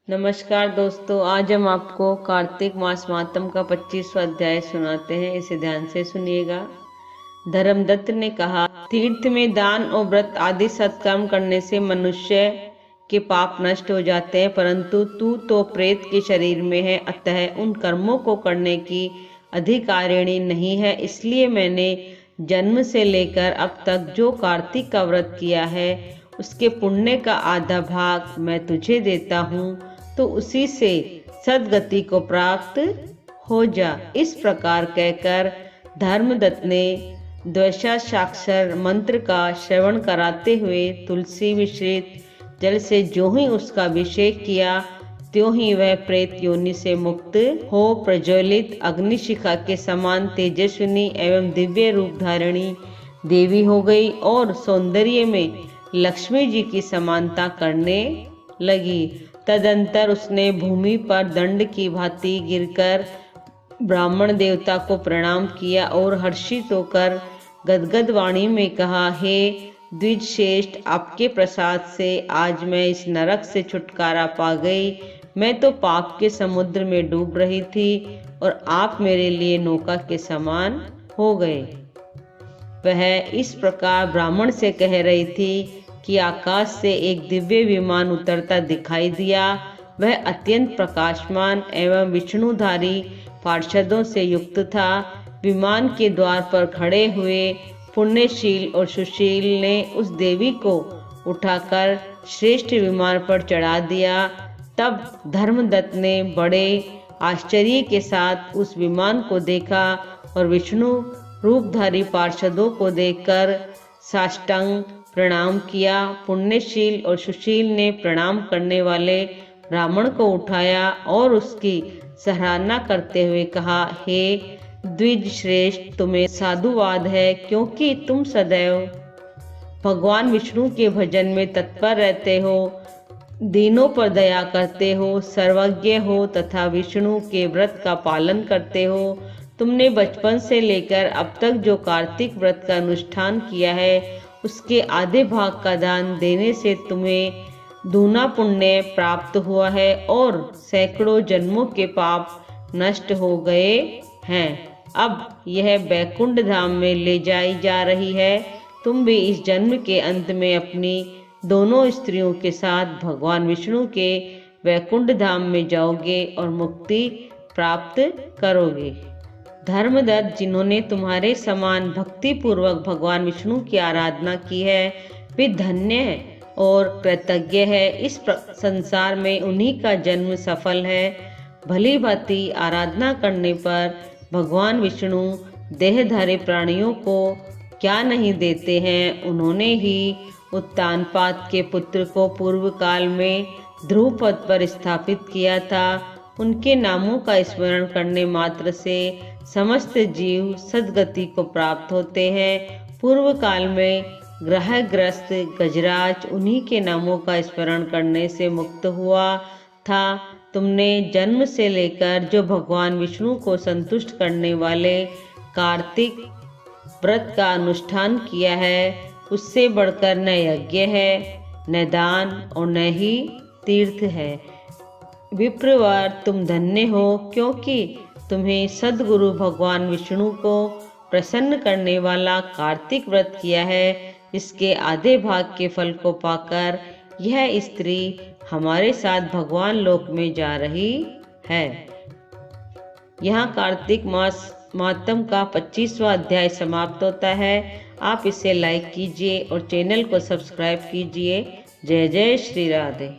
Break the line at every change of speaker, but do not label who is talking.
नमस्कार दोस्तों, आज हम आपको कार्तिक मास मातम का 25वां अध्याय सुनाते हैं। इसे ध्यान से सुनिएगा। धर्मदत्त ने कहा, तीर्थ में दान और व्रत आदि सत्कर्म करने से मनुष्य के पाप नष्ट हो जाते हैं, परंतु तू तो प्रेत के शरीर में है, अतः उन कर्मों को करने की अधिकारिणी नहीं है। इसलिए मैंने जन्म से लेकर अब तक जो कार्तिक का व्रत किया है उसके पुण्य का आधा भाग मैं तुझे देता हूँ, तो उसी से सद्गति को प्राप्त हो जा। इस प्रकार कहकर धर्मदत्त ने द्वैशाक्षर मंत्र का श्रवण कराते हुए तुलसी मिश्रित जल से जो ही उसका अभिषेक किया, त्यों ही वह प्रेत योनि से मुक्त हो प्रज्वलित अग्निशिखा के समान तेजस्विनी एवं दिव्य रूप धारिणी देवी हो गई और सौंदर्य में लक्ष्मी जी की समानता करने लगी। तदंतर उसने भूमि पर दंड की भांति गिरकर ब्राह्मण देवता को प्रणाम किया और हर्षित होकर गदगद वाणी में कहा, हे द्विजश्रेष्ठ, आपके प्रसाद से आज मैं इस नरक से छुटकारा पा गई। मैं तो पाप के समुद्र में डूब रही थी और आप मेरे लिए नौका के समान हो गए। वह इस प्रकार ब्राह्मण से कह रही थी कि आकाश से एक दिव्य विमान उतरता दिखाई दिया। वह अत्यंत प्रकाशमान एवं विष्णुधारी पार्षदों से युक्त था। विमान के द्वार पर खड़े हुए पुण्यशील और सुशील ने उस देवी को उठाकर श्रेष्ठ विमान पर चढ़ा दिया। तब धर्मदत्त ने बड़े आश्चर्य के साथ उस विमान को देखा और विष्णु रूपधारी पार्षदों को देखकर साष्टांग प्रणाम किया। पुण्यशील और सुशील ने प्रणाम करने वाले ब्राह्मण को उठाया और उसकी सराहना करते हुए कहा, हे द्विज श्रेष्ठ, तुम्हें साधुवाद है, क्योंकि तुम सदैव भगवान विष्णु के भजन में तत्पर रहते हो, दीनों पर दया करते हो, सर्वज्ञ हो तथा विष्णु के व्रत का पालन करते हो। तुमने बचपन से लेकर अब तक जो कार्तिक व्रत का अनुष्ठान किया है उसके आधे भाग का दान देने से तुम्हें दूना पुण्य प्राप्त हुआ है और सैकड़ों जन्मों के पाप नष्ट हो गए हैं। अब यह बैकुंठ धाम में ले जाई जा रही है। तुम भी इस जन्म के अंत में अपनी दोनों स्त्रियों के साथ भगवान विष्णु के बैकुंठ धाम में जाओगे और मुक्ति प्राप्त करोगे। धर्मदत्त, जिन्होंने तुम्हारे समान भक्ति पूर्वक भगवान विष्णु की आराधना की है, वे धन्य है और कृतज्ञ है। इस संसार में उन्हीं का जन्म सफल है। भली भांति आराधना करने पर भगवान विष्णु देहधारी प्राणियों को क्या नहीं देते हैं। उन्होंने ही उत्तानपाद के पुत्र को पूर्व काल में ध्रुव पद पर स्थापित किया था। उनके नामों का स्मरण करने मात्र से समस्त जीव सद्गति को प्राप्त होते हैं। पूर्व काल में ग्रहग्रस्त गजराज उन्हीं के नामों का स्मरण करने से मुक्त हुआ था। तुमने जन्म से लेकर जो भगवान विष्णु को संतुष्ट करने वाले कार्तिक व्रत का अनुष्ठान किया है, उससे बढ़कर न यज्ञ है, न दान और न ही तीर्थ है। विप्रवर, तुम धन्य हो, क्योंकि तुम्हें सद्गुरु भगवान विष्णु को प्रसन्न करने वाला कार्तिक व्रत किया है, जिसके आधे भाग के फल को पाकर यह स्त्री हमारे साथ भगवान लोक में जा रही है। यहाँ कार्तिक मास मातम का 25वां अध्याय समाप्त होता है। आप इसे लाइक कीजिए और चैनल को सब्सक्राइब कीजिए। जय जय श्री राधे।